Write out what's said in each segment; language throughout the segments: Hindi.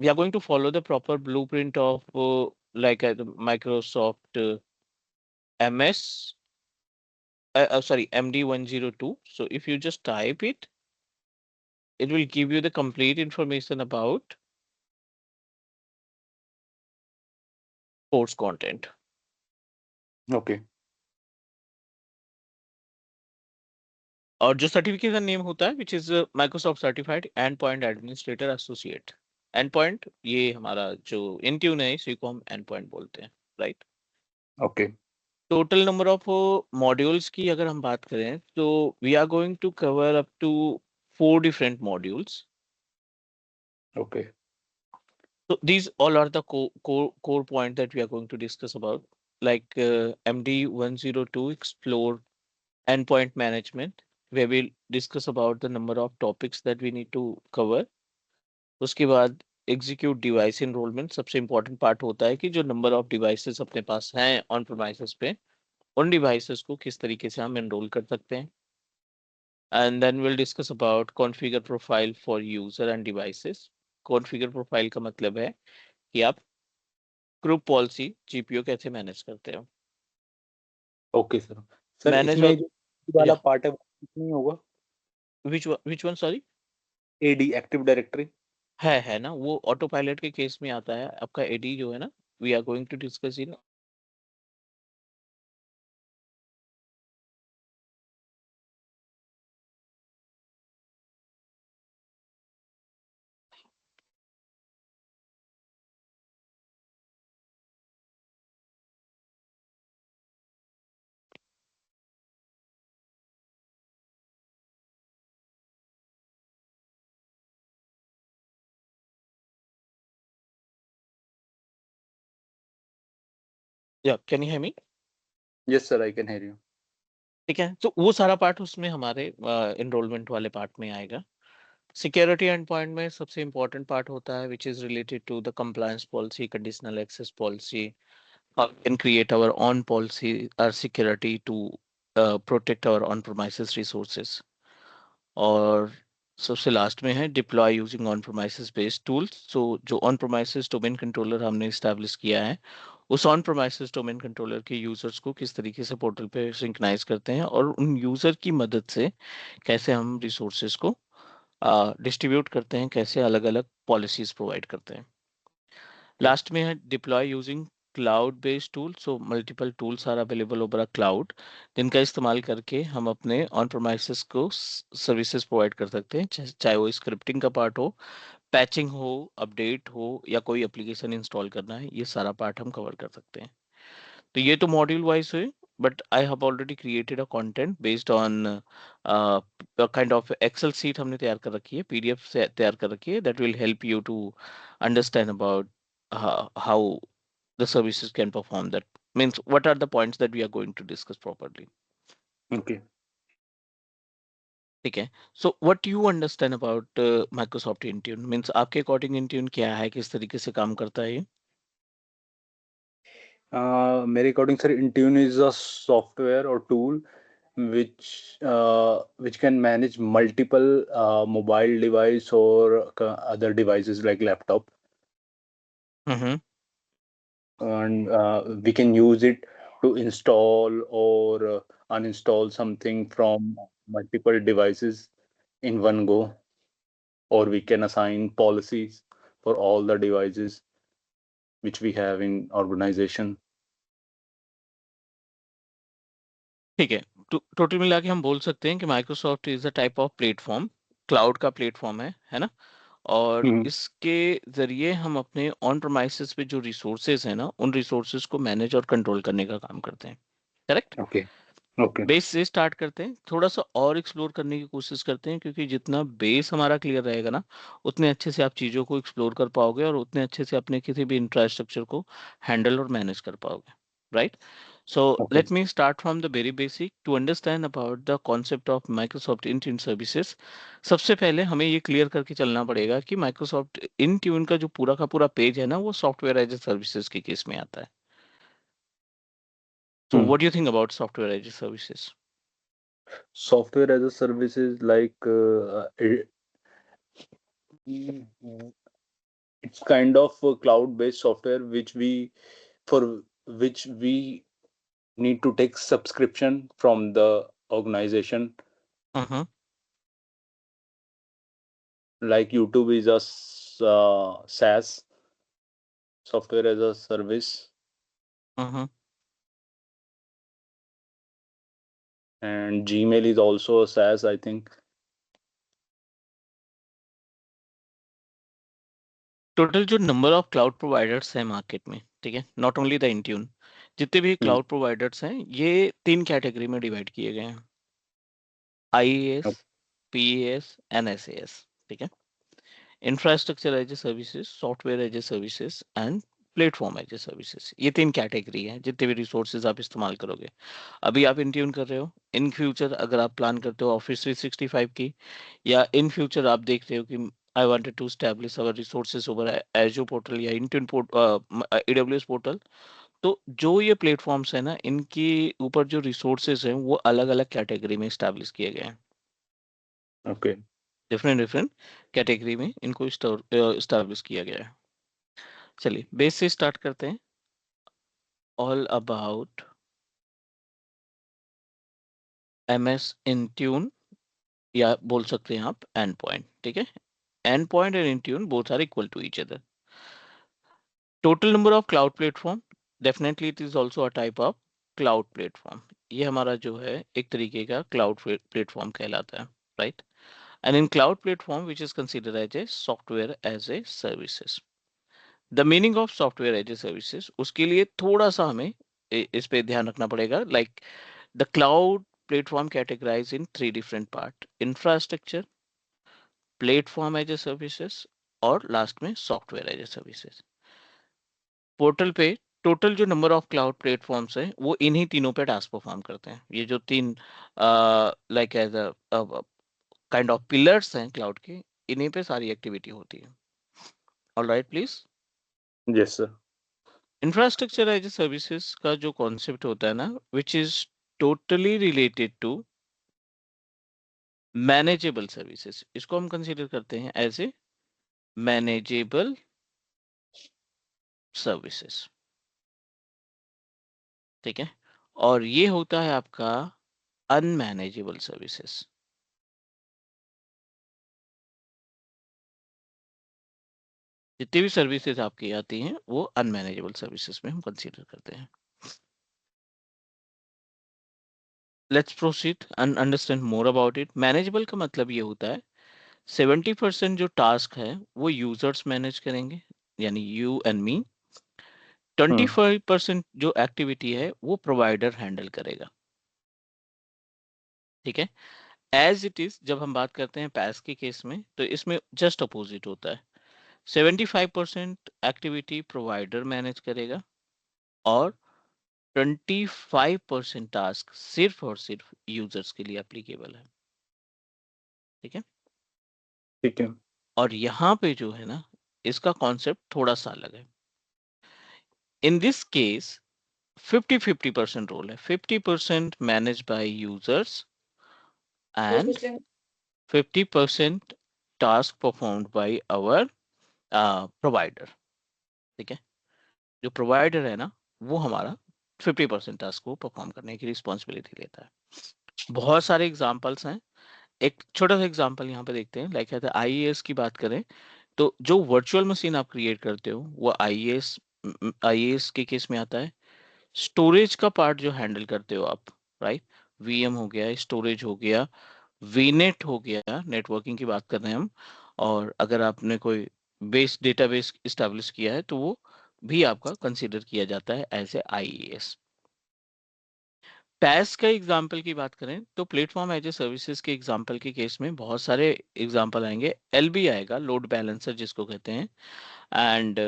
we are going to follow the proper blueprint of the Microsoft MS, sorry, MD102. So if you just type it, it will give you the complete information about course content. Okay. और जो सर्टिफिकेट का नेम होता है which is Microsoft certified and point administrator associate. And point ये हमारा जो इंट्यून है इसी को हम एंड पॉइंट बोलते हैं, right. Okay. Total number of modules की अगर हम बात करें तो we are going to cover up to 4 different modules. Okay. So these all are the core point that we are going to discuss about, like MD102 explore endpoint management, where we'll discuss about the number of topics that we need to cover. उसके बाद एग्जीक्यूट डिवाइस इनरोलमेंट सबसे इंपॉर्टेंट पार्ट होता है कि जो नंबर ऑफ डिवाइसेस अपने पास हैं ऑन प्रोमाइसेस पे, उन डिवाइसेस को किस तरीके से हम एनरोल कर सकते हैं। And then will discuss about configure profile for user and devices. Configure profile का मतलब है कि आप ग्रुप पॉलिसी जीपीओ कैसे मैनेज करते हो। Okay sir. सर मैनेज इसमें और जो वाला या पार्ट है वो नहीं होगा? Which one sorry. AD active directory. है ना, वो ऑटो पायलट के केस में आता है आपका एडी जो है ना, we are going to discuss in. या can you hear me? Yes sir, I can hear you. ठीक है, तो वो सारा पार्ट उसमें हमारे एनरोलमेंट वाले पार्ट में आएगा। सिक्योरिटी एंड पॉइंट में सबसे इंपॉर्टेंट पार्ट होता है which is related to the compliance policy, conditional access policy, how we can create our on policy और security to protect our on premises resources. और सबसे लास्ट में है deploy using on premises based tools. So जो ऑन प्रोमाइसेस डोमेन कंट्रोलर हमने इस्टेब्लिश किया है, उस ऑन प्रोमाइसेस डोमेन कंट्रोलर के यूजर्स को किस तरीके से पोर्टल पे सिंक्राइज करते हैं और उन यूजर की मदद से कैसे हम रिसोर्सेज को डिस्ट्रीब्यूट करते हैं, कैसे अलग अलग पॉलिसीज प्रोवाइड करते हैं। ओके। लास्ट में है deploy using cloud based tool. So multiple tools are available over a cloud, जिनका इस्तेमाल करके हम अपने ऑन प्रोमाइसेस को सर्विसेज प्रोवाइड कर सकते हैं, चाहे वो स्क्रिप्टिंग का पार्ट हो, पैचिंग हो, अपडेट हो, या कोई एप्लीकेशन इंस्टॉल करना है, ये सारा पार्ट हम कवर कर सकते हैं। तो ये तो मॉड्यूल वाइज हुए, but I have already created a content based on kind of Excel sheet हमने तैयार कर रखी है, पीडीएफ से तैयार कर रखी है, that will help you to understand about how the services can perform that, means what are the points that we are going to discuss properly. Okay. ठीक है, so what you understand about Microsoft Intune, means आपके अकॉर्डिंग Intune क्या है, किस तरीके से काम करता है ये? मेरे according sir, Intune is a software और tool which can manage multiple mobile device or other devices like laptop, hmm. and we can use it to install or uninstall something from multiple devices in one go, or we can assign policies for all the devices which we have in organization. ठीक है, तो टोटल मिला के हम बोल सकते हैं कि Microsoft is a type of platform, cloud का प्लेटफॉर्म है ना। और हम्म। इसके जरिए हम अपने ऑन प्रोमाइसेस पे जो रिसोर्सेज है ना, उन रिसोर्सेज को मैनेज और कंट्रोल करने का काम करते हैं, करेक्ट। ओके। ओके। बेस से स्टार्ट करते हैं, थोड़ा सा और एक्सप्लोर करने की कोशिश करते हैं, क्योंकि जितना बेस हमारा क्लियर रहेगा ना, उतने अच्छे से आप चीज़ों को एक्सप्लोर कर पाओगे और उतने अच्छे से अपने किसी भी इंफ्रास्ट्रक्चर को हैंडल और मैनेज कर पाओगे, right. So okay. Let me start from the very basic to understand about the concept of Microsoft in services. सबसे पहले हमें ये क्लियर करके चलना पड़ेगा कि माइक्रोसॉफ्ट इन ट्यून का जो पूरा का पूरा पेज है ना, वो सॉफ्टवेयर एज ए सर्विसेज के केस में आता है। So hmm. What do you think about software as a services? Software as a service is like it's kind of a cloud-based software for which we need to take subscription from the organization. Mm-hmm. Like YouTube is a SaaS, software as a service, Mm-hmm. and Gmail is also a SaaS, I think. Total जो नंबर ऑफ क्लाउड प्रोवाइडर्स हैं मार्केट में, ठीक है, नॉट ओनली द इंट्यून, जितने भी Hmm. क्लाउड प्रोवाइडर्स हैं ये 3 कैटेगरी में डिवाइड किए गए हैं: आईएएस, पीएएस, एनएसएएस, ठीक है। Infrastructure as a services, software as a services and platform as a services, ये 3 कैटेगरी है जितने भी रिसोर्सेज आप इस्तेमाल करोगे। अभी आप इंट्यून कर रहे हो, इन फ्यूचर अगर आप प्लान करते हो ऑफिस 365 की, या इन फ्यूचर आप देख रहे हो कि I wanted to establish our resources over Azure portal या इंट्यून एडब्ल्यूएस पोर्टल, तो जो ये प्लेटफॉर्म्स है ना, इनके ऊपर जो रिसोर्सेज हैं वो अलग अलग कैटेगरी में स्टैब्लिश किए गए हैं। Okay. डिफरेंट डिफरेंट कैटेगरी में इनको स्टैब्लिश किया गया है। चलिए बेस से स्टार्ट करते हैं। ऑल अबाउट एमएस इंट्यून, या बोल सकते हैं आप एंड पॉइंट, ठीक है। End point and Intune both are equal to each other. Total number of cloud platform, definitely it is also a type of cloud platform. ये हमारा जो है एक तरीके का क्लाउड प्लेटफॉर्म कहलाता है, right. And in cloud platform which is considered as a software as a services. The meaning of software as a services, उसके लिए थोड़ा सा हमें इस पे ध्यान रखना पड़ेगा। Like the cloud platform categorize in 3 different part: infrastructure, platform as a services, और लास्ट में software as a services. Portal पे टोटल जो नंबर ऑफ क्लाउड प्लेटफॉर्म्स हैं वो इन्हीं तीनों पे टास्क परफॉर्म करते हैं। ये जो 3 like as a kind of pillars हैं क्लाउड के, इन्हीं पे सारी एक्टिविटी होती है। Alright please. Yes, sir. Infrastructure as a services का जो कॉन्सेप्ट होता है ना, which is totally related to manageable services, इसको हम कंसीडर करते हैं एज ए मैनेजेबल सर्विसेज, ठीक है। और ये होता है आपका अनमैनेजेबल सर्विसेज। जितनी भी सर्विसेज आपकी आती हैं वो अनमैनेजेबल सर्विसेज में हम कंसीडर करते हैं। Let's proceed and understand more about it. Manageable का मतलब ये होता है 70% जो टास्क है वो यूजर्स मैनेज करेंगे, यानी यू एंड मी। Hmm. 25% जो एक्टिविटी है वो प्रोवाइडर हैंडल करेगा, ठीक है। एज इट इज जब हम बात करते हैं पैस के केस में, तो इसमें जस्ट अपोजिट होता है। 75% एक्टिविटी प्रोवाइडर मैनेज करेगा, और 25% टास्क सिर्फ और सिर्फ यूजर्स के लिए एप्लीकेबल है, ठीक है। ठीक है। और यहाँ पे जो है ना, इसका कॉन्सेप्ट थोड़ा सा अलग है। इन दिस केस 50-50% रोल है। 50% manage by users and 50% task performed by our provider, ठीक है। जो प्रोवाइडर है ना, वो हमारा 50% टास्क को परफॉर्म करने की रिस्पॉन्सिबिलिटी लेता है। बहुत सारे एग्जाम्पल्स हैं। एक छोटा सा एग्जांपल यहाँ पे देखते हैं। लाइक कहते हैं आईएएस की बात करें, तो जो वर्चुअल मशीन आप क्रिएट करते हो वो आईएएस आईएएस के केस में आता है। स्टोरेज का पार्ट जो हैंडल करते हो आप, राइट, वीएम हो गया, स्टोरेज हो गया, वीनेट हो गया, नेटवर्किंग की बात कर रहे हैं हम। और अगर आपने कोई बेस डेटाबेस इस्टेब्लिश किया है तो वो भी आपका कंसीडर किया जाता है एज ए आईएएस। पैस का एग्जाम्पल की बात करें तो प्लेटफॉर्म एज ए सर्विसेज के एग्जाम्पल के केस में बहुत सारे एग्जाम्पल आएंगे। एलबी आएगा, लोड बैलेंसर जिसको कहते हैं, एंड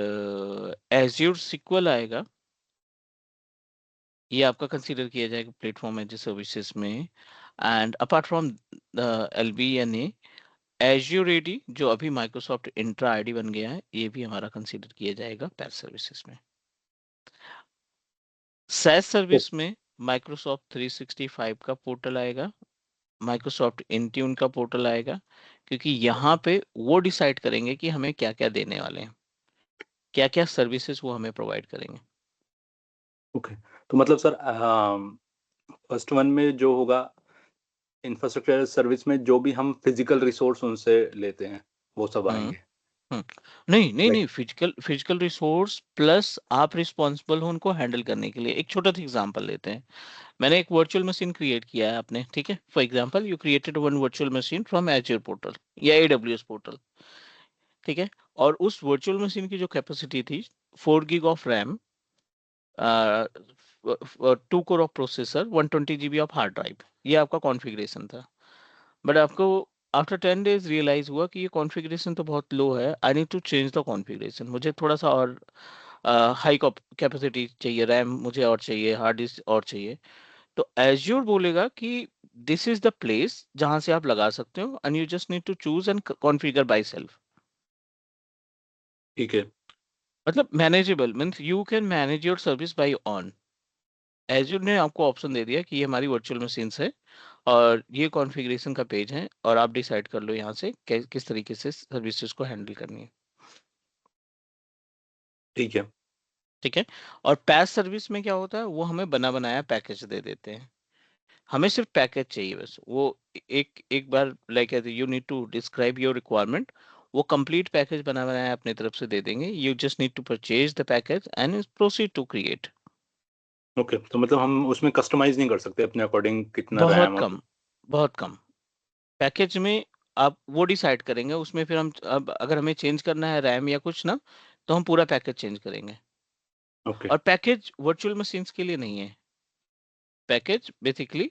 एज्यूर सिक्वल आएगा, ये आपका कंसीडर किया जाएगा प्लेटफॉर्म एज ए सर्विसेज में। And apart from LB N Azure AD जो अभी माइक्रोसॉफ्ट इंट्रा आईडी बन गया है, ये भी हमारा कंसीडर किया जाएगा पैस सर्विसेज में। सैस तो सर्विस में माइक्रोसॉफ्ट 365 का पोर्टल आएगा, माइक्रोसॉफ्ट इंट्यून का पोर्टल आएगा, क्योंकि यहाँ पे वो डिसाइड करेंगे कि हमें क्या क्या देने वाले हैं। क्या क्या सर्विसेज वो हमें प्रोवाइड करेंगे। ओके, तो मतलब सर फर्स्ट वन में जो होगा इंफ्रास्ट्रक्चर सर्विस में जो भी हम फिजिकल रिसोर्स उनसे लेते हैं वो सब हम्म। आएंगे। हम्म। नहीं नहीं लाइक नहीं, फिजिकल फिजिकल रिसोर्स प्लस आप रिस्पॉन्सिबल हो उनको हैंडल करने के लिए। एक छोटा सा एग्जांपल लेते हैं। मैंने एक वर्चुअल मशीन क्रिएट किया है आपने, ठीक है, for example you created one virtual machine from azure portal या एडब्ल्यूएस पोर्टल, ठीक है। और उस वर्चुअल मशीन की जो कैपेसिटी थी 4 GB of RAM, 2 core of processor, 120 GB of hard drive, ये आपका कॉन्फ़िगरेशन था। बट आपको आफ्टर 10 days रियलाइज हुआ कि ये कॉन्फ़िगरेशन तो बहुत लो है, I need to change the configuration, मुझे थोड़ा सा और हाई कैपेसिटी चाहिए, रैम मुझे और चाहिए, हार्ड डिस्क और चाहिए। तो एज्योर बोलेगा कि दिस इज द प्लेस जहां से आप लगा सकते हो, and you just need to choose and configure by self. ठीक है। मतलब manageable means you can manage your service by on. Azure ने आपको ऑप्शन दे दिया कि ये हमारी वर्चुअल मशीन्स है और ये कॉन्फ़िगरेशन का पेज है, और आप डिसाइड कर लो यहाँ से किस तरीके से सर्विसेज को हैंडल करनी है, ठीक है। ठीक है। और पैस सर्विस में क्या होता है, वो हमें बना बनाया पैकेज दे देते हैं, हमें सिर्फ पैकेज चाहिए बस। वो एक एक बार like you need to describe your requirement, वो कंप्लीट पैकेज बना बनाया अपनी तरफ से दे देंगे, you just need to purchase the package and proceed to create. Okay, तो मतलब हम उसमें कस्टमाइज नहीं कर सकते अपने अकॉर्डिंग कितना बहुत रैम और कम, बहुत कम। पैकेज में आप वो डिसाइड करेंगे, उसमें फिर हम अब अगर हमें चेंज करना है रैम या कुछ ना, तो हम पूरा पैकेज चेंज करेंगे। ओके। और पैकेज वर्चुअल मशीन्स के लिए नहीं है, package basically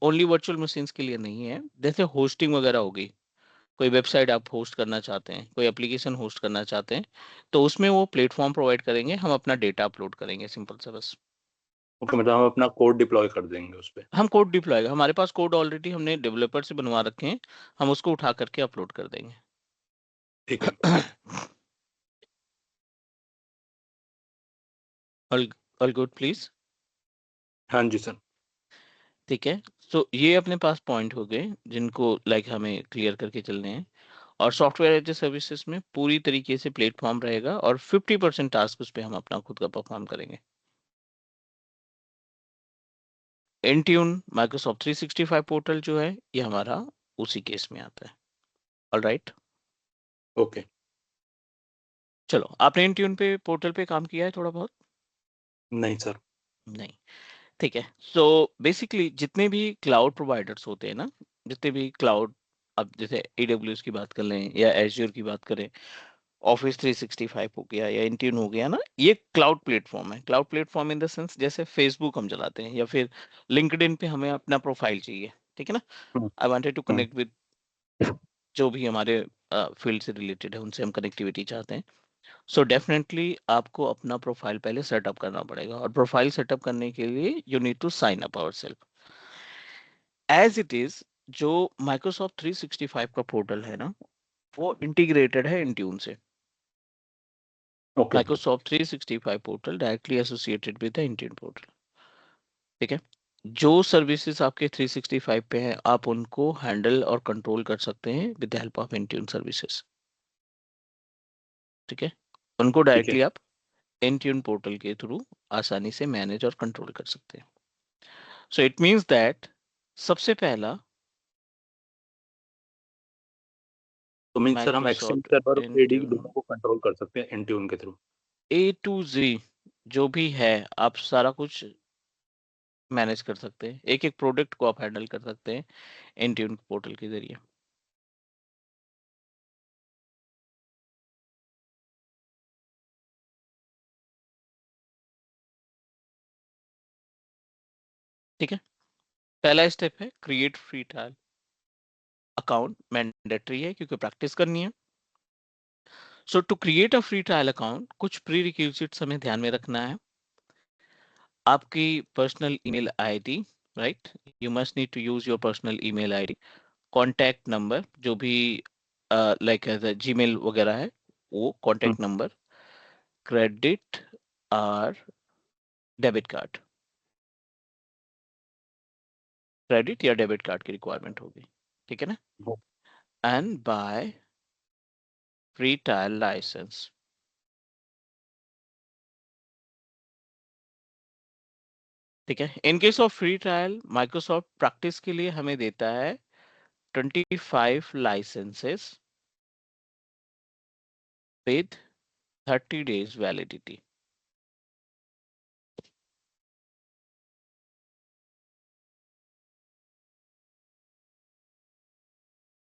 only virtual machines के लिए नहीं है। जैसे होस्टिंग वगैरह होगी, कोई वेबसाइट आप होस्ट करना चाहते हैं, कोई एप्लीकेशन होस्ट करना चाहते हैं, तो उसमें वो प्लेटफॉर्म प्रोवाइड करेंगे, हम अपना डेटा अपलोड करेंगे, सिंपल सा बस। ओके, मतलब हम अपना कोड डिप्लॉय कर देंगे उस पे। हम कोड डिप्लॉय, हमारे पास कोड ऑलरेडी हमने डेवलपर से बनवा रखे हैं, हम उसको उठा करके अपलोड कर देंगे। ठीक है। All all good please. हाँ जी सर। ठीक है। सो ये अपने पास पॉइंट हो गए जिनको लाइक हमें क्लियर करके चलने हैं। और सॉफ्टवेयर एज ए सर्विसेज में पूरी तरीके से प्लेटफॉर्म रहेगा और 50% टास्क उस पे हम अपना खुद का परफॉर्म करेंगे। इंट्यून माइक्रोसॉफ्ट 365 पोर्टल जो है ये हमारा उसी केस में आता है। All right. ओके। चलो, आपने इंट्यून पे पोर्टल पे काम किया है थोड़ा बहुत? नहीं सर। नहीं, ठीक है। सो बेसिकली जितने भी क्लाउड प्रोवाइडर्स होते हैं ना, जितने भी क्लाउड, अब जैसे AWS की बात कर लें या एज्योर की बात करें, ऑफिस 365 हो गया या इंट्यून हो गया ना, ये क्लाउड प्लेटफॉर्म है। Cloud platform in the sense जैसे फेसबुक हम चलाते हैं या फिर लिंक्डइन पे हमें अपना प्रोफाइल चाहिए, ठीक है ना, hmm. I wanted to hmm. Connect with जो भी हमारे फील्ड से रिलेटेड है, उनसे हम कनेक्टिविटी चाहते हैं। सो डेफिनेटली आपको अपना प्रोफाइल पहले सेटअप करना पड़ेगा, और प्रोफाइल सेटअप करने के लिए you need to sign up our self as it is. जो माइक्रोसॉफ्ट 365 का पोर्टल है ना, वो इंटीग्रेटेड है इंट्यून से। Okay. Microsoft 365 portal directly associated with the Intune portal, ठीक है। जो सर्विसेज आपके 365 पे हैं, आप उनको हैंडल और कंट्रोल कर सकते हैं with the help of Intune services, ठीक है। उनको ठीक है। डायरेक्टली आप इंट्यून पोर्टल के थ्रू आसानी से मैनेज और कंट्रोल कर सकते हैं। सो इट मींस दैट सबसे पहला तो मीन सर हम एक्सचेंज माइक्रोसॉफ्ट सर्वर और एडी इंट्यून दोनों को कंट्रोल कर सकते हैं इंट्यून के थ्रू। A to Z जो भी है, आप सारा कुछ मैनेज कर सकते हैं, एक एक प्रोडक्ट को आप हैंडल कर सकते हैं इंट्यून पोर्टल के जरिए। ठीक है। पहला स्टेप है create free trial account, mandatory है क्योंकि प्रैक्टिस करनी है। So to create a free trial account कुछ प्री रिक्विजिट्स हमें ध्यान में रखना है। आपकी personal email ID, right, you must need to use your personal email ID. Contact number जो भी लाइक जीमेल वगैरह है, वो हम्म। कॉन्टैक्ट नंबर, क्रेडिट और डेबिट कार्ड, क्रेडिट या डेबिट कार्ड की रिक्वायरमेंट होगी, ठीक है ना। वो- and by free trial license, ठीक है। In case of free trial Microsoft practice के लिए हमें देता है 25 लाइसेंसेस विद 30 days वैलिडिटी।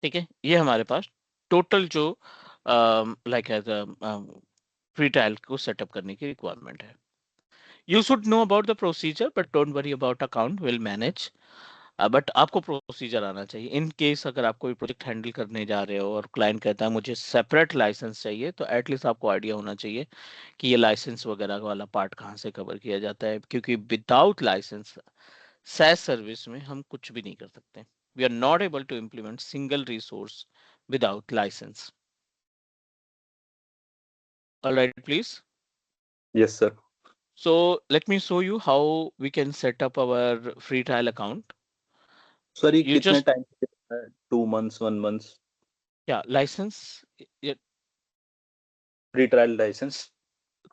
ठीक है, ये हमारे पास टोटल जो लाइक एज फ्री ट्रायल को सेटअप करने की रिक्वायरमेंट है। You should know about the procedure but don't worry about account, will manage. But आपको प्रोसीजर आना चाहिए। इन केस अगर आप कोई प्रोजेक्ट हैंडल करने जा रहे हो और क्लाइंट कहता है मुझे सेपरेट लाइसेंस चाहिए, तो एटलीस्ट आपको आइडिया होना चाहिए कि ये लाइसेंस वगैरह वाला पार्ट कहाँ से कवर किया जाता है, क्योंकि विदाउट लाइसेंस SaaS सर्विस में हम कुछ भी नहीं कर सकते। We are not able to implement single resource without license. All right, please. Yes, sir. So let me show you how we can set up our free trial account. Sir ये You कितने just, time 2 months 1 month yeah, license, yeah, free trial license?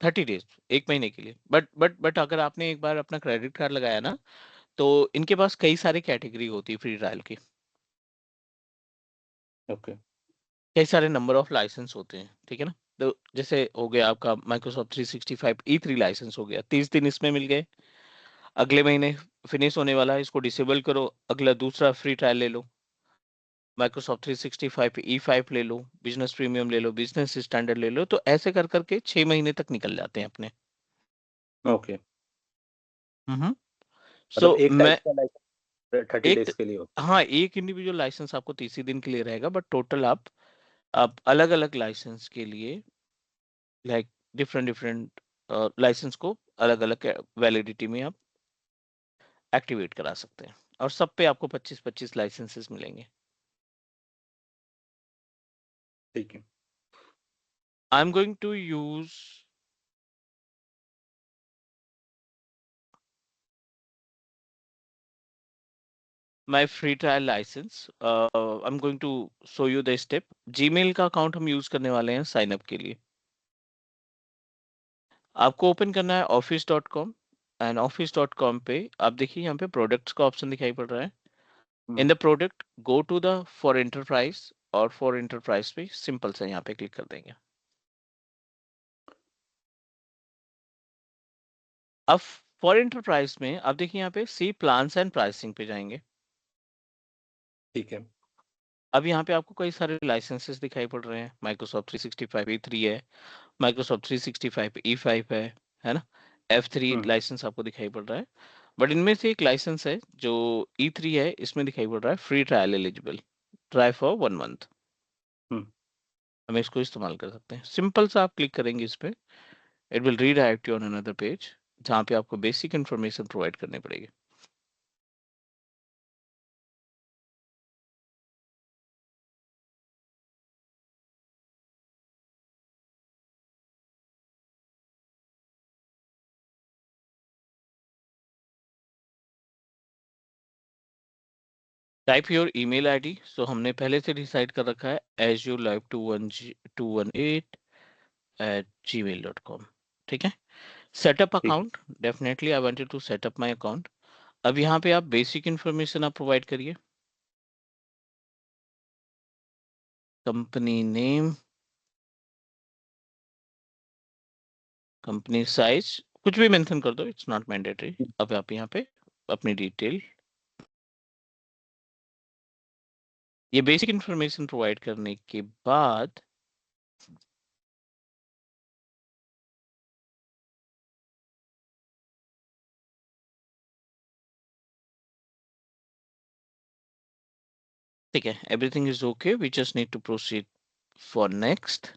30 days, एक महीने के लिए। बट अगर आपने एक बार अपना क्रेडिट कार्ड लगाया ना, तो इनके पास कई सारी कैटेगरी होती है फ्री ट्रायल की। ओके। कई सारे नंबर ऑफ लाइसेंस होते हैं, ठीक है ना। तो जैसे हो गया आपका माइक्रोसॉफ्ट 365 E3 लाइसेंस हो गया, 30 दिन इसमें मिल गए। अगले महीने फिनिश होने वाला है, इसको डिसेबल करो, अगला दूसरा फ्री ट्रायल ले लो। माइक्रोसॉफ्ट 365 E5 ले लो, बिजनेस प्रीमियम ले लो, बिजनेस स्टैंडर्ड ले लो, तो ऐसे कर करके 6 महीने तक निकल जाते हैं अपने। ओके, हम्म। सो मतलब एक मैं टाइप का लाइसेंस 30 days एक, के लिए होता हाँ, एक इंडिविजुअल लाइसेंस आपको 30 दिन के लिए रहेगा, बट टोटल आप अलग अलग लाइसेंस के लिए लाइक डिफरेंट डिफरेंट लाइसेंस को अलग अलग वैलिडिटी में आप एक्टिवेट करा सकते हैं, और सब पे आपको 25-25 लाइसेंसेस मिलेंगे। है? ठीक है। I am going to use my free trial license. I'm going to show you the step. Gmail का अकाउंट हम यूज करने वाले हैं साइन अप के लिए। आपको ओपन करना है office.com, एंड office.com पे आप देखिए यहाँ पे प्रोडक्ट्स का ऑप्शन दिखाई पड़ रहा है। In the product go to the for enterprise, और फॉर एंटरप्राइज पे सिंपल से यहाँ पे क्लिक कर देंगे। अब फॉर एंटरप्राइज में आप देखिए यहाँ पे सी प्लान्स एंड प्राइसिंग पे जाएंगे। ठीक है। अब यहाँ पे आपको कई सारे लाइसेंसेस दिखाई पड़ रहे हैं। माइक्रोसॉफ्ट 365 E3 है, माइक्रोसॉफ्ट 365 E5 है ना। F3 हम्म लाइसेंस आपको दिखाई पड़ रहा है, बट इनमें से एक लाइसेंस है जो E3 है, इसमें दिखाई पड़ रहा है free trial eligible, try for 1 month। हम्म हम इसको इस्तेमाल कर सकते हैं। सिंपल सा आप क्लिक करेंगे इस पे, it will redirect you on another page, जहाँ पे आपको बेसिक इन्फॉर्मेशन प्रोवाइड करनी पड़ेगी। Type your email ID. So हमने पहले से डिसाइड कर रखा है azurelive218@gmail.com। ठीक है। सेटअप ठीक है। Account, definitely I wanted to set up my account. अब यहाँ पे आप बेसिक इन्फॉर्मेशन आप प्रोवाइड करिए। कंपनी नेम, कंपनी साइज, कुछ भी मेंशन कर दो, इट्स नॉट मैंडेटरी। अब आप यहाँ पे अपनी डिटेल, ये बेसिक इन्फॉर्मेशन प्रोवाइड करने के बाद ठीक है, everything is okay, we just need to proceed for next.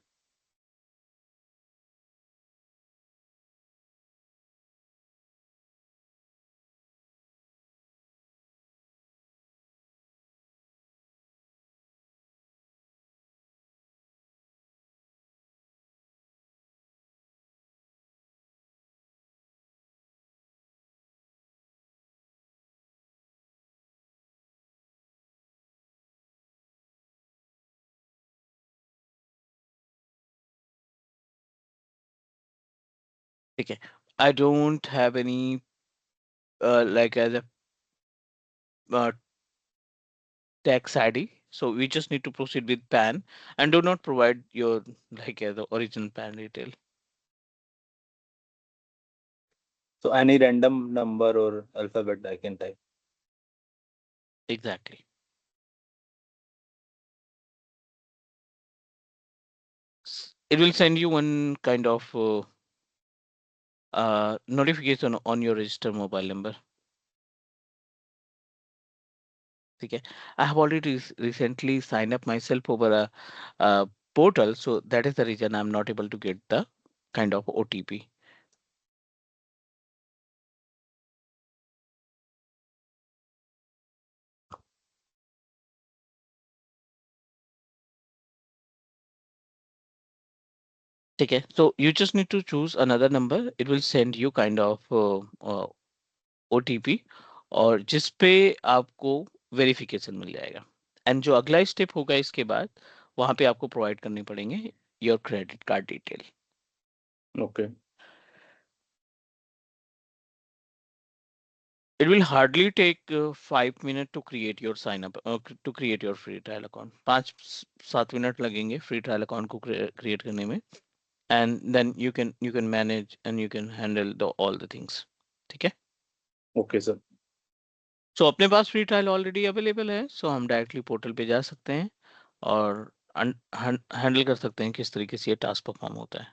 ठीक है, I don't have any like as a uh, tax ID. So we just need to proceed with PAN and do not provide your like the original PAN detail. So any random number or alphabet I can type. Exactly. It will send you one kind of notification on your registered mobile number. Okay. I have already recently signed up myself over a portal, so that is the reason I'm not able to get the kind of OTP. Okay, so you just need to choose another number. It will send you kind of OTP और जिस पे आपको वेरिफिकेशन मिल जाएगा एंड जो अगला स्टेप होगा इसके बाद वहां पे आपको प्रोवाइड करने पड़ेंगे your credit card detail. Okay. It will hardly take 5 minutes to create your sign up to create your free trial account. 5-7 minute लगेंगे free trial account को create करने में and then you can manage and you can handle all the things. ठीक है. Okay, sir. सो अपने पास फ्री ट्रायल ऑलरेडी अवेलेबल है सो हम डायरेक्टली पोर्टल पे जा सकते हैं और हैंडल कर सकते हैं किस तरीके से ये टास्क परफॉर्म होता है.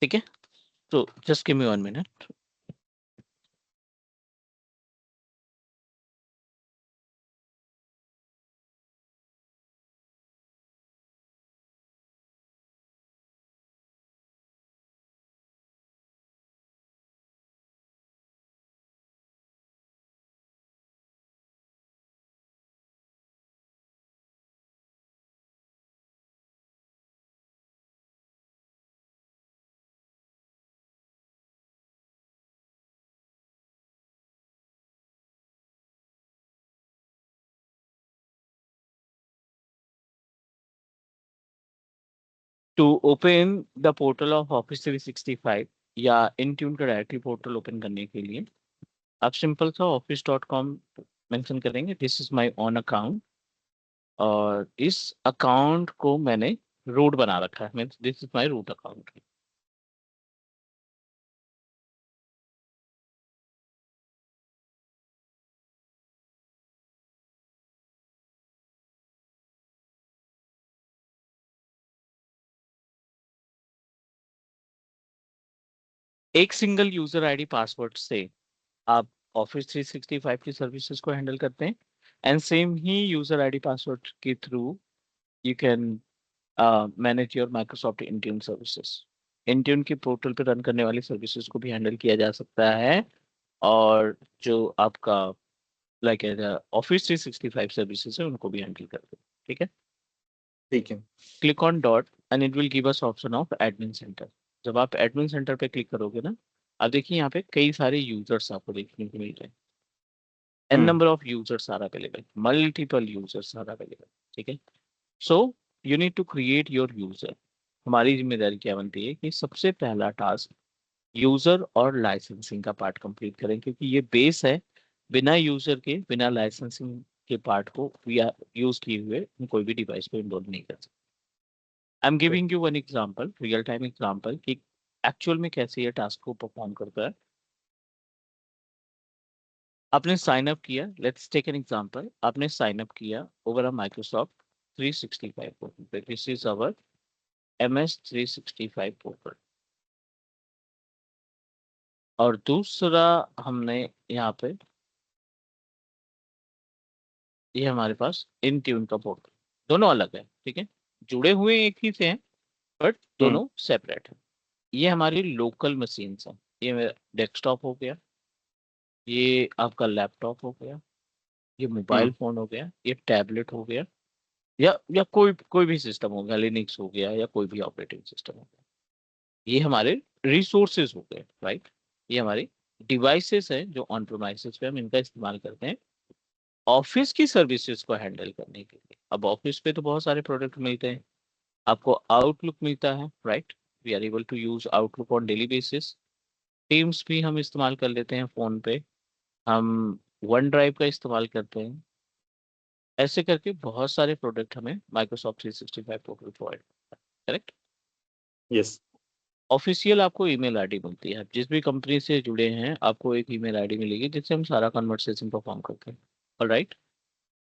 ठीक है. तो just give me 1 minute. To open the portal of office 365 या इनट्यून का डायरेक्टली पोर्टल ओपन करने के लिए आप सिंपल सा office.com मेंशन करेंगे this is my own account और इस अकाउंट को मैंने रूट बना रखा है means this is my root account. एक सिंगल यूजर आईडी पासवर्ड से आप ऑफिस 365 की सर्विसेज को हैंडल करते हैं एंड सेम ही यूजर आईडी पासवर्ड के through you can manage your Microsoft Intune services. Intune के पोर्टल पे रन करने वाली सर्विसेज को भी हैंडल किया जा सकता है और जो आपका लाइक ऑफिस 365 सर्विसेज है उनको भी हैंडल करते हैं. ठीक है. ठीक है. Click on dot and it will give us option of admin centre. जब आप एडमिन सेंटर पे क्लिक करोगे ना आप देखिए यहाँ पे कई सारे यूजर्स आपको देखने को मिल रहे हैं. n hmm. number of users are available, multiple users are available. ठीक है. So you need to create your user. हमारी जिम्मेदारी क्या बनती है कि सबसे पहला टास्क यूजर और लाइसेंसिंग का पार्ट कंप्लीट करें क्योंकि ये बेस है. बिना यूजर के बिना लाइसेंसिंग के पार्ट को यूज किए हुए हम कोई भी डिवाइस को इनरोल नहीं कर सकते. I am giving you one example real time example कि एक्चुअल में कैसे ये टास्क को परफॉर्म करता है. आपने साइन अप किया लेट्स टेक एन एग्जांपल आपने साइन अप किया ओवर अ माइक्रोसॉफ्ट 365 पोर्टल पे this is our MS 365 portal और दूसरा हमने यहाँ पे ये हमारे पास इंट्यून का पोर्टल दोनों अलग है. ठीक है. जुड़े हुए एक ही से हैं बट हम्म. दोनों सेपरेट है. ये हमारी लोकल मशीन है. ये मेरा डेस्कटॉप हो गया ये आपका लैपटॉप हो गया ये मोबाइल हम्म. फोन हो गया ये टैबलेट हो गया या कोई भी सिस्टम हो गया लिनक्स हो गया या कोई भी ऑपरेटिंग सिस्टम हो गया. ये हमारे रिसोर्सेज हो गए राइट. ये हमारे डिवाइसेस हैं जो ऑन प्रोमाइसेस पे हम इनका इस्तेमाल करते हैं ऑफिस की सर्विसेज को हैंडल करने के लिए. अब ऑफिस पे तो बहुत सारे प्रोडक्ट मिलते हैं. आपको आउटलुक मिलता है right. We are able to use Outlook on daily basis. Teams भी हम इस्तेमाल कर लेते हैं फ़ोन पे, हम वन ड्राइव का इस्तेमाल करते हैं। ऐसे करके बहुत सारे प्रोडक्ट हमें Microsoft 365 portal provide, correct. Yes. Official आपको ईमेल आईडी मिलती है, आप जिस भी कंपनी से जुड़े हैं आपको एक ईमेल आईडी मिलेगी जिससे हम सारा कन्वर्सेशन परफॉर्म करते हैं। ऑलराइट।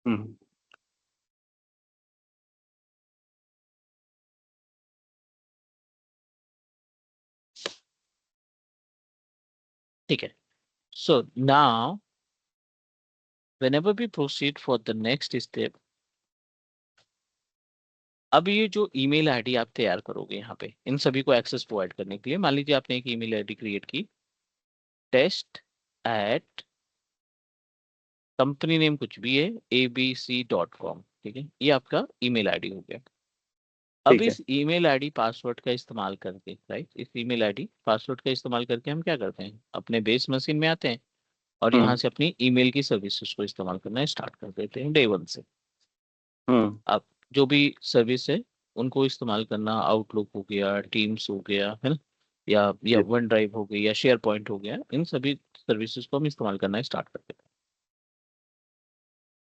हम्म। ठीक है। So now whenever we proceed for the next step, अब ये जो ईमेल आईडी आप तैयार करोगे यहाँ पे इन सभी को एक्सेस प्रोवाइड करने के लिए, मान लीजिए आपने एक ईमेल आईडी क्रिएट की, test@ कंपनी नेम कुछ भी है abc.com, ठीक है, ये आपका ईमेल आईडी हो गया। अब ठीक है। इस ईमेल आईडी पासवर्ड का इस्तेमाल करके, राइट, इस ईमेल आईडी पासवर्ड का इस्तेमाल करके हम क्या करते हैं, अपने बेस मशीन में आते हैं और यहाँ हम्म। से अपनी ईमेल की सर्विसेज को इस्तेमाल करना स्टार्ट कर देते हैं डे वन से। हम्म। आप जो भी सर्विस है उनको इस्तेमाल करना, आउटलुक हो गया, टीम्स हो गया, है ना, या यस। वन ड्राइव हो गई, या शेयर पॉइंट हो गया, इन सभी सर्विसेज को हम इस्तेमाल करना स्टार्ट कर देते हैं।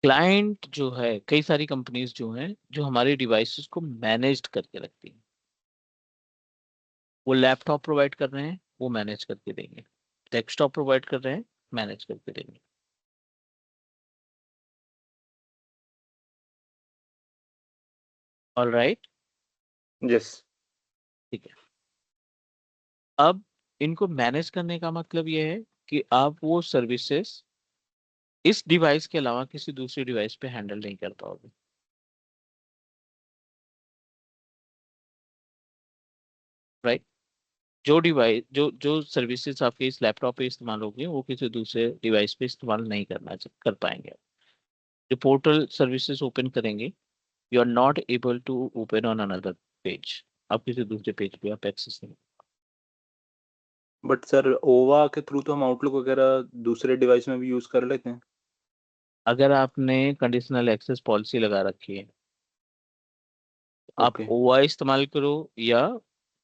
क्लाइंट जो है, कई सारी कंपनीज जो हैं जो हमारे डिवाइसेस को मैनेज करके रखती हैं, वो लैपटॉप प्रोवाइड कर रहे हैं, वो मैनेज करके देंगे, डेस्कटॉप प्रोवाइड कर रहे हैं, मैनेज करके देंगे। ऑलराइट। यस। ठीक है। अब इनको मैनेज करने का मतलब ये है कि आप वो सर्विसेज इस डिवाइस के अलावा किसी दूसरी डिवाइस पे हैंडल नहीं कर पाओगे, राइट। जो डिवाइस जो जो सर्विसेज आपके इस लैपटॉप पे इस्तेमाल होगी वो किसी दूसरे डिवाइस पे इस्तेमाल नहीं कर पाएंगे। जो पोर्टल सर्विसेज ओपन करेंगे, you are not able to open on another page, आप किसी दूसरे पेज पे आप एक्सेस नहीं। बट सर ओवा के थ्रू तो हम आउटलुक वगैरह दूसरे डिवाइस में भी यूज कर लेते हैं। अगर आपने कंडीशनल एक्सेस पॉलिसी लगा रखी है, आप ओके। ओआई इस्तेमाल करो या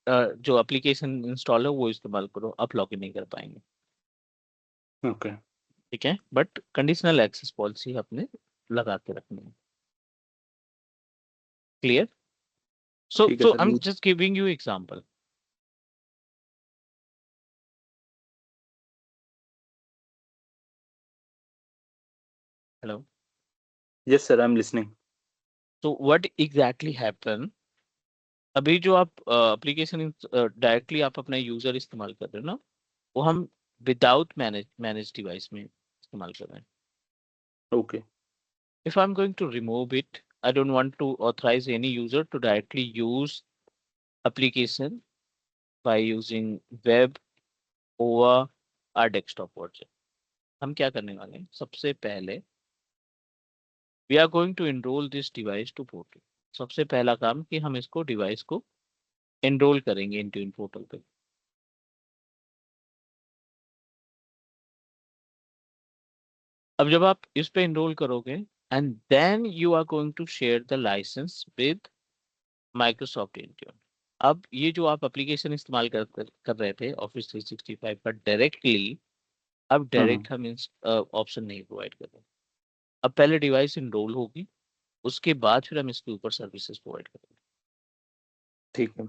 जो एप्लीकेशन इंस्टॉल है वो इस्तेमाल करो, आप लॉगिन नहीं कर पाएंगे। ओके। ठीक है, बट कंडीशनल एक्सेस पॉलिसी आपने लगा के रखनी है। क्लियर। सो ठीक है so sir. I am just giving you example. Hello. Yes sir, I am listening. तो व्हाट एग्जैक्टली हैपन, अभी जो आप एप्लीकेशन डायरेक्टली आप अपना यूजर इस्तेमाल कर रहे हो ना, वो हम विदाउट मैनेज डिवाइस में इस्तेमाल कर रहे हैं। Okay. If I'm going to remove it, I don't want to authorize any user to directly use application by using web over our desktop version. हम क्या करने वाले हैं, सबसे पहले we are going to enroll this device to portal। सबसे पहला काम कि हम इसको डिवाइस को एनरोल करेंगे इन पोर्टल पे। अब जब आप इस पे एनरोल करोगे and then you are going to share the license with Microsoft Intune. अब ये जो आप एप्लीकेशन इस्तेमाल कर रहे थे ऑफिस 365 का डायरेक्टली, अब हम्म। डायरेक्ट हम ऑप्शन नहीं प्रोवाइड कर रहे। अब पहले डिवाइस इनरोल होगी, उसके बाद फिर हम इसके ऊपर सर्विसेज प्रोवाइड करेंगे। ठीक है।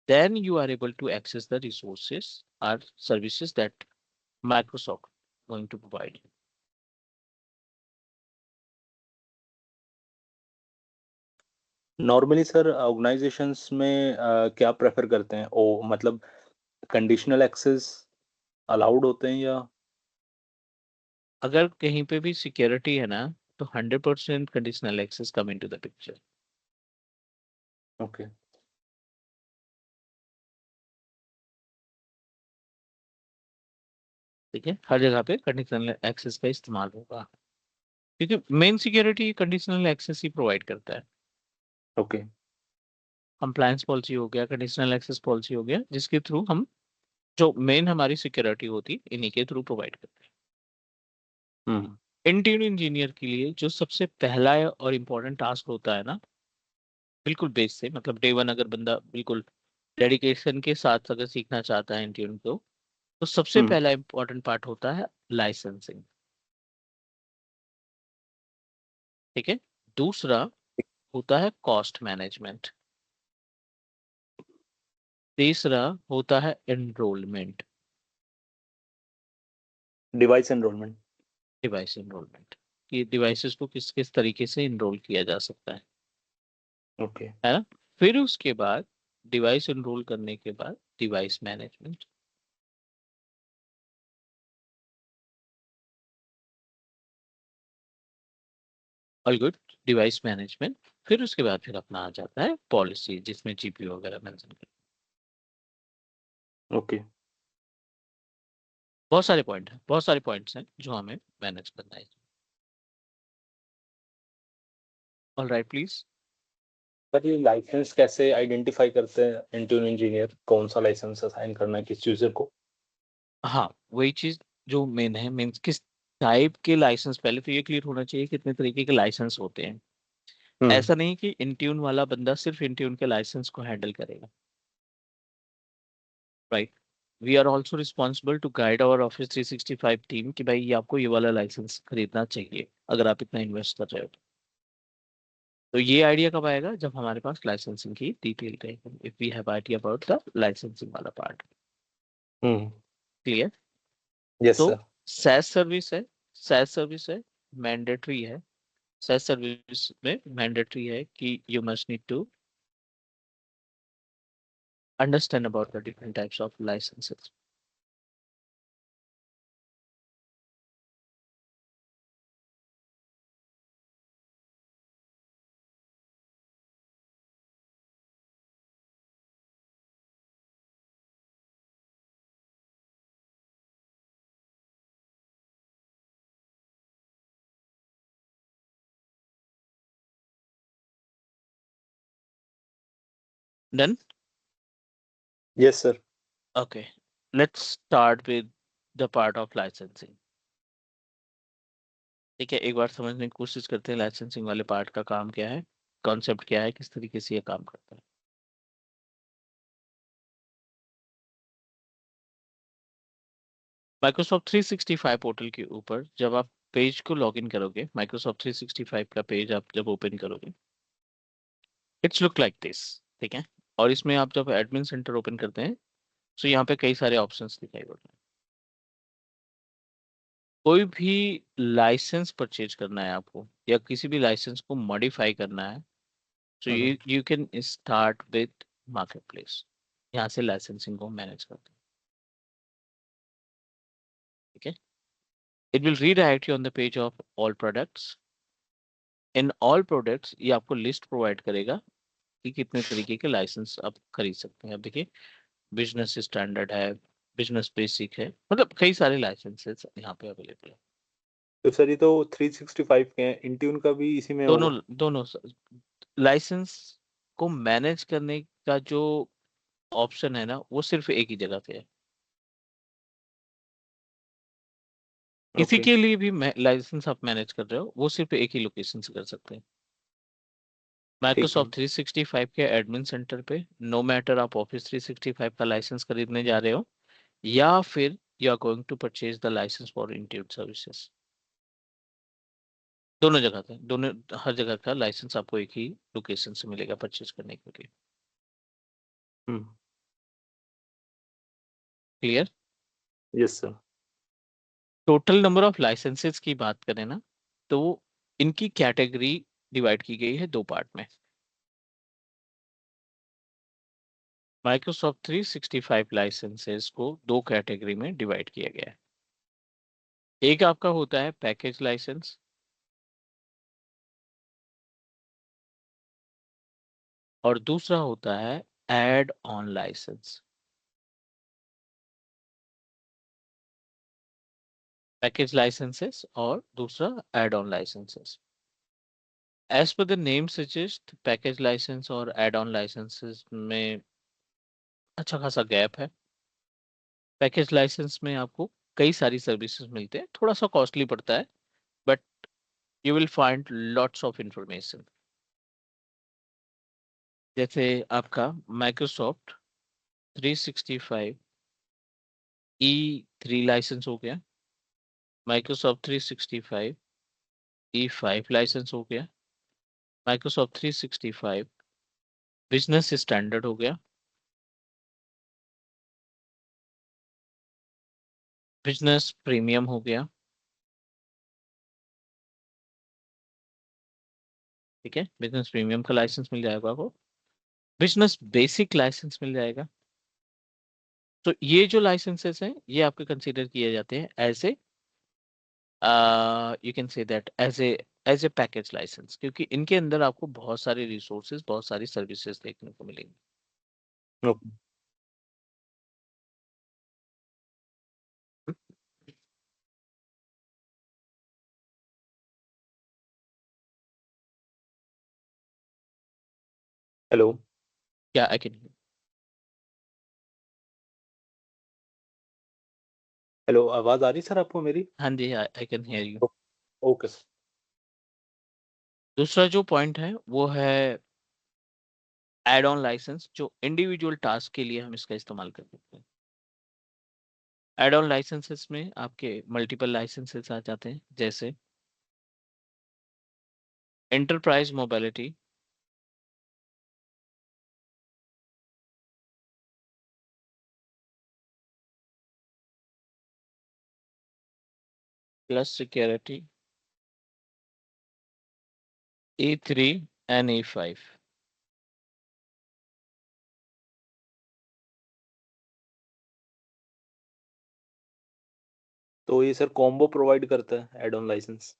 Then you are able to access the resources और services that Microsoft going to provide. Normally sir organizations में क्या प्रेफर करते हैं, ओ मतलब कंडीशनल एक्सेस अलाउड होते हैं या? अगर कहीं पे भी सिक्योरिटी है ना, तो 100% conditional access come into the picture. Okay. ठीक है, हर जगह पे कंडीशनल एक्सेस का इस्तेमाल होगा, क्योंकि मेन सिक्योरिटी कंडीशनल एक्सेस ही प्रोवाइड करता है। ओके। कंप्लायंस पॉलिसी हो गया, कंडीशनल एक्सेस पॉलिसी हो गया, जिसके थ्रू हम जो मेन हमारी सिक्योरिटी होती है इन्हीं के थ्रू प्रोवाइड करते हम्म। हैं। इंटीरियर इंजीनियर के लिए जो सबसे पहला और इम्पोर्टेंट टास्क होता है ना, बिल्कुल बेस से, मतलब डे वन अगर बंदा बिल्कुल डेडिकेशन के साथ अगर सीखना चाहता है इंट्यून को, तो सबसे हम्म पहला इंपॉर्टेंट पार्ट होता है लाइसेंसिंग। ठीक है। दूसरा होता है कॉस्ट मैनेजमेंट। तीसरा होता है enrolment, device enrolment. Device enrolment, कि डिवाइसेस को किस किस तरीके से इनरोल किया जा सकता ओके। है ना। फिर उसके बाद डिवाइस एनरोल करने के बाद device management. All good. Device management, फिर उसके बाद फिर अपना आ जाता है पॉलिसी, जिसमें जीपीयू वगैरह मेंशन कर। ओके। बहुत सारे पॉइंट हैं, बहुत सारे पॉइंट्स हैं जो हमें मैनेज करना है। All right please. सर ये लाइसेंस कैसे आइडेंटिफाई करते हैं इंट्यून इंजीनियर, कौन सा लाइसेंस असाइन करना है किस यूजर को? हाँ, वही चीज जो मेन है, मीन्स किस टाइप के लाइसेंस, पहले तो ये क्लियर होना चाहिए कितने तरीके के लाइसेंस होते हैं। हम्म ऐसा नहीं कि इंट्यून वाला बंदा सिर्फ इंट्यून के लाइसेंस को हैंडल करेगा, right. We are also responsible to guide our office 365 team कि भाई ये आपको ये वाला लाइसेंस खरीदना चाहिए अगर आप इतना इन्वेस्ट कर रहे हो। तो ये आइडिया कब आएगा, जब हमारे पास लाइसेंसिंग की डिटेल रहेगी, if we have idea about the licensing वाला पार्ट। हम्म। क्लियर। यस तो सर। सैस सर्विस है, सैस सर्विस है, मैंडेटरी है। सैस सर्विस में मैंडेटरी है कि you must need to understand about the different types of licenses. Done? Yes sir. Okay. Let's start with the part of licensing. ठीक है, एक बार समझने की कोशिश करते हैं लाइसेंसिंग वाले पार्ट का काम क्या है, कॉन्सेप्ट क्या है, किस तरीके से ये काम करता है। माइक्रोसॉफ्ट 365 पोर्टल के ऊपर जब आप पेज को लॉगिन करोगे, माइक्रोसॉफ्ट 365 का पेज आप जब ओपन करोगे, इट्स लुक लाइक दिस। ठीक है। और इसमें आप जब एडमिन सेंटर ओपन करते हैं, तो यहाँ पे कई सारे ऑप्शंस दिखाई देते हैं। कोई भी लाइसेंस परचेज करना है आपको, या किसी भी लाइसेंस को मॉडिफाई करना है, तो you can start with market place. यहाँ से लाइसेंसिंग को मैनेज करते हैं। ठीक है। It will redirect you on the page of all products. In all products ये आपको लिस्ट प्रोवाइड करेगा कि कितने तरीके के लाइसेंस आप खरीद सकते हैं। अब देखिए, बिजनेस स्टैंडर्ड है, बिजनेस बेसिक है, मतलब कई सारे लाइसेंसेस यहाँ पे अवेलेबल है। तो सर ये तो 365 के हैं, इंट्यून का भी इसी में दोनों होगा? दोनों लाइसेंस को मैनेज करने का जो ऑप्शन है ना, वो सिर्फ एक ही जगह पे है। किसी ओके। के लिए भी लाइसेंस आप मैनेज कर रहे हो, वो सिर्फ एक ही लोकेशन से कर सकते हैं, ठीक है। माइक्रोसॉफ्ट 365 के एडमिन सेंटर पे। नो मैटर आप ऑफिस 365 का लाइसेंस खरीदने जा रहे हो, या फिर you are going to purchase the license for Intune services, दोनों जगह पे, दोनों हर जगह का लाइसेंस आपको एक ही लोकेशन से मिलेगा परचेज करने के लिए। Hmm. Clear. Yes sir. Total number of licenses की बात करें ना, तो इनकी कैटेगरी डिवाइड की गई है दो पार्ट में। माइक्रोसॉफ्ट 365 लाइसेंसेस को दो कैटेगरी में डिवाइड किया गया है। एक आपका होता है पैकेज लाइसेंस, और दूसरा होता है add on license. Package licenses और दूसरा add on licenses. As per the name suggest, package license और एड ऑन लाइसेंसेस में अच्छा खासा गैप है। पैकेज लाइसेंस में आपको कई सारी सर्विसेज मिलते हैं, थोड़ा सा कॉस्टली पड़ता है, but you will find lots of information. जैसे आपका माइक्रोसॉफ्ट 365 E3 लाइसेंस हो गया, माइक्रोसॉफ्ट 365 E5 लाइसेंस हो गया, माइक्रोसॉफ्ट 365 बिजनेस स्टैंडर्ड हो गया, बिजनेस प्रीमियम हो गया। ठीक है, बिजनेस प्रीमियम का लाइसेंस मिल जाएगा आपको, बिजनेस बेसिक लाइसेंस मिल जाएगा। तो ये जो लाइसेंसेस हैं ये आपके कंसीडर किए जाते हैं as a, you can say that as a package license, क्योंकि इनके अंदर आपको बहुत सारे रिसोर्सेज, बहुत सारी सर्विसेज देखने को मिलेंगी। ओके। हेलो। क्या आई कैन, हेलो, आवाज आ रही सर आपको मेरी? हाँ जी, I can hear you. Okay sir. दूसरा जो पॉइंट है वो है एड ऑन लाइसेंस, जो इंडिविजुअल टास्क के लिए हम इसका इस्तेमाल कर सकते हैं। एड ऑन लाइसेंसेस में आपके मल्टीपल लाइसेंसेस आ जाते हैं, जैसे enterprise mobility, plus security, E3 and E5। तो ये सर कॉम्बो प्रोवाइड करता है एड ऑन लाइसेंस?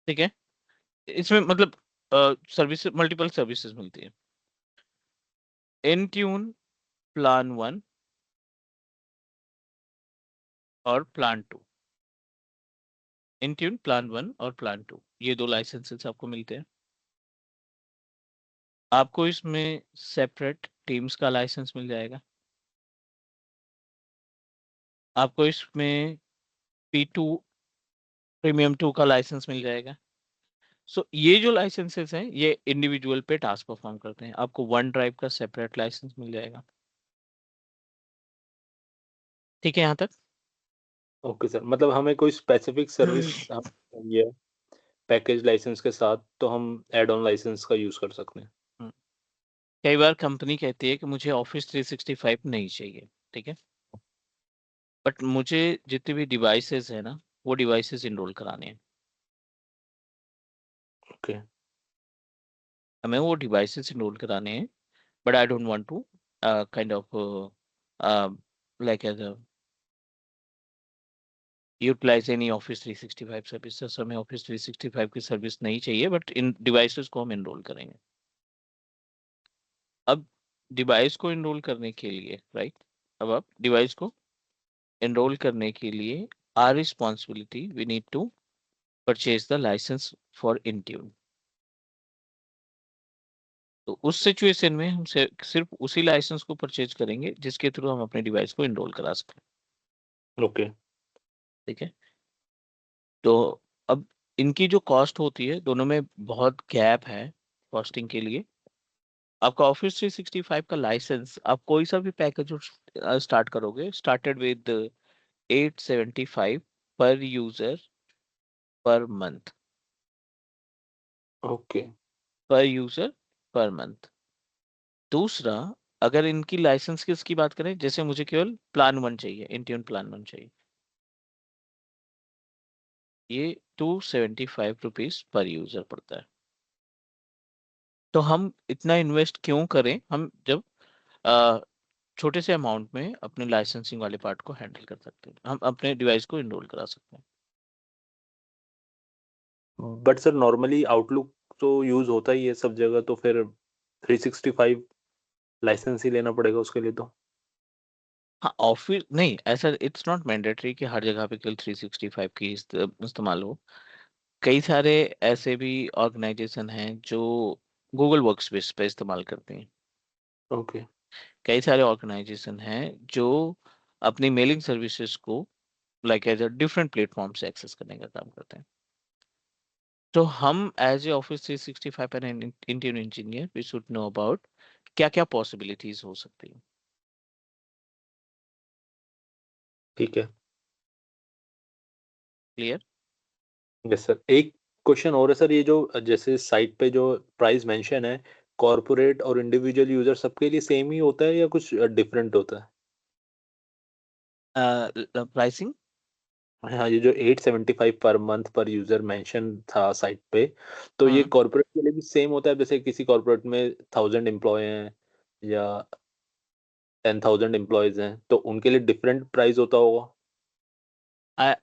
ठीक है, इसमें मतलब सर्विस, मल्टीपल सर्विसेज मिलती है। इन ट्यून प्लान 1 और प्लान 2, इन ट्यून प्लान 1 और प्लान 2, ये दो लाइसेंसेस आपको मिलते हैं। आपको इसमें सेपरेट टीम्स का लाइसेंस मिल जाएगा, आपको इसमें P2 प्रीमियम 2 का लाइसेंस मिल जाएगा। सो ये जो लाइसेंसेस हैं ये इंडिविजुअल पे टास्क परफॉर्म करते हैं। आपको वन ड्राइव का सेपरेट लाइसेंस मिल जाएगा। ठीक है यहाँ तक? ओके सर, मतलब हमें कोई स्पेसिफिक सर्विस हम चाहिए पैकेज लाइसेंस के साथ, तो हम एड ऑन लाइसेंस का यूज कर सकते हैं। हम्म, कई बार कंपनी कहती है कि मुझे ऑफिस 365 नहीं चाहिए, ठीक है, बट मुझे जितने भी डिवाइसेस है ना, वो डिवाइसेस इनरोल कराने हैं, ओके। हमें वो डिवाइसेस इनरोल कराने हैं, but I don't want to kind of like as utilize any office 365 services. हमें ऑफिस 365 की सर्विस नहीं चाहिए, बट इन डिवाइसेस को हम इनरोल करेंगे। अब डिवाइस को इनरोल करने के लिए, राइट, अब आप डिवाइस को एनरोल करने के लिए our responsibility, we need to purchase the license for Intune. तो उस सिचुएशन में हम सिर्फ उसी लाइसेंस को परचेज करेंगे जिसके थ्रू हम अपने डिवाइस को इनरोल करा सकते हैं। ओके। ठीक है, तो अब इनकी जो कॉस्ट होती है, दोनों में बहुत गैप है कॉस्टिंग के लिए। आपका ऑफिस 365 का लाइसेंस, आप कोई सा भी पैकेज स्टार्ट करोगे, स्टार्टेड विद 875 पर यूजर पर मंथ, ओके। पर यूजर पर मंथ। दूसरा, अगर इनकी लाइसेंस की इसकी बात करें, जैसे मुझे केवल प्लान 1 चाहिए, इंट्यून प्लान 1 चाहिए, ये 275 रुपीज पर यूजर पड़ता है। तो हम इतना इन्वेस्ट क्यों करें, हम जब अ, छोटे से अमाउंट में अपने लाइसेंसिंग वाले पार्ट को हैंडल कर सकते हैं, हम अपने डिवाइस को इनरोल करा सकते हैं। बट सर नॉर्मली आउटलुक तो यूज होता ही है सब जगह, तो फिर 365 लाइसेंस ही लेना पड़ेगा उसके लिए तो। हाँ, ऑफिस नहीं, ऐसा इट्स नॉट मैंडेटरी कि हर जगह पे केवल 365 की इस्तेमाल हो। कई सारे ऐसे भी ऑर्गेनाइजेशन हैं जो गूगल वर्कस्पेस पे इस्तेमाल करते हैं। ओके। कई सारे ऑर्गेनाइजेशन हैं जो अपनी मेलिंग सर्विसेज को like as a different platform से एक्सेस करने का काम करते हैं। तो हम as a office 365 and interior engineer we should know about क्या क्या पॉसिबिलिटीज हो सकती है। ठीक है। क्लियर। यस सर, एक क्वेश्चन और है सर, ये जो जैसे साइट पे जो प्राइस मेंशन है, कॉर्पोरेट और इंडिविजुअल यूजर सबके लिए सेम ही होता है या कुछ डिफरेंट होता है? प्राइसिंग हाँ, ये जो 875 पर मंथ पर यूजर मेंशन था साइट पे, तो ये कॉर्पोरेट के लिए भी सेम होता है? जैसे किसी कॉर्पोरेट में 1000 एम्प्लॉय हैं या 10,000 एम्प्लॉयज हैं, तो उनके लिए डिफरेंट प्राइस होता होगा?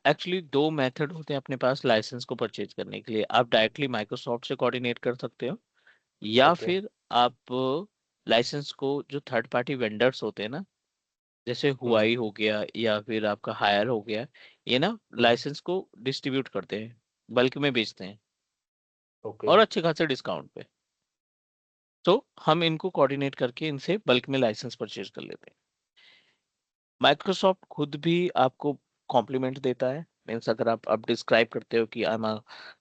एक्चुअली दो मेथड होते हैं अपने पास लाइसेंस को परचेज करने के लिए। आप डायरेक्टली माइक्रोसॉफ्ट से कोऑर्डिनेट कर सकते हो, या ओके। फिर आप लाइसेंस को जो थर्ड पार्टी वेंडर्स होते हैं ना, जैसे हुआई हो गया या फिर आपका हायर हो गया, ये ना लाइसेंस को डिस्ट्रीब्यूट करते हैं, बल्क में बेचते हैं ओके। और अच्छे खासे डिस्काउंट पे। तो हम इनको कोऑर्डिनेट करके इनसे बल्क में लाइसेंस परचेज कर लेते हैं। माइक्रोसॉफ्ट खुद भी आपको कॉम्प्लीमेंट देता है, मीन्स अगर आप डिस्क्राइब करते हो कि I am a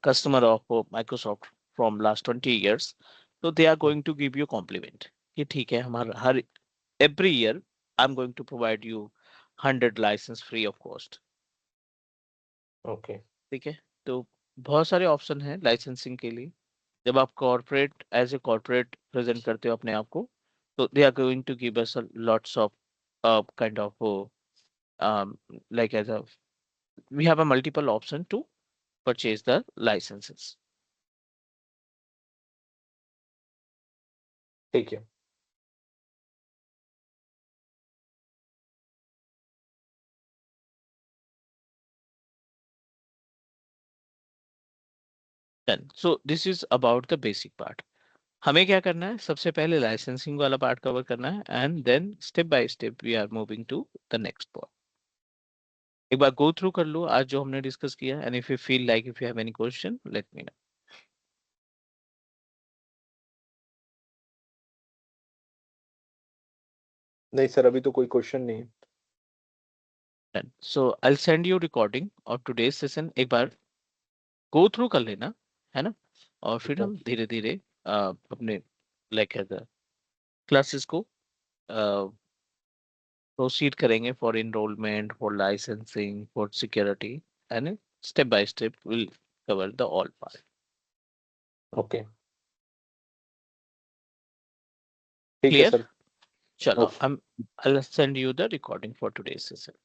customer of Microsoft from last 20 years, तो they are going to give you compliment कि ठीक है, हमारा हर every year I am going to provide you 100 license free of cost. Okay. ठीक है। तो बहुत सारे ऑप्शन हैं लाइसेंसिंग के लिए। जब आप corporate as a corporate present करते हो अपने आप को, तो they are going to give us lots of kind of like as a we have a multiple option to purchase the licenses. ठीक है। Then so this is about the basic part. हमें क्या करना है, सबसे पहले लाइसेंसिंग वाला पार्ट कवर करना है, and then step by step we are moving to the next part. एक बार गो थ्रू कर लो आज जो हमने डिस्कस किया, and if you feel like if you have any question let me know. नहीं सर, अभी तो कोई क्वेश्चन नहीं है। Done. So I'll send you recording of today's session, एक बार गो थ्रू कर लेना, है ना, और ठीक फिर है। हम धीरे धीरे अपने लाइक क्लासेस को proceed करेंगे for enrollment, for licensing, for security, and step by step we'll cover the all part. Okay. ठीक है Clear? सर। चलो, okay. I'll send you the recording for today's session.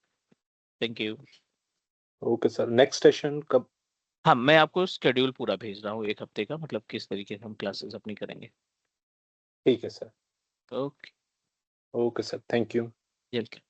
Thank you. Okay sir, next session कब? हाँ, मैं आपको स्केड्यूल पूरा भेज रहा हूँ एक हफ्ते का, मतलब किस तरीके से हम क्लासेस अपनी करेंगे। ठीक है sir. Okay, okay sir, thank you. Welcome.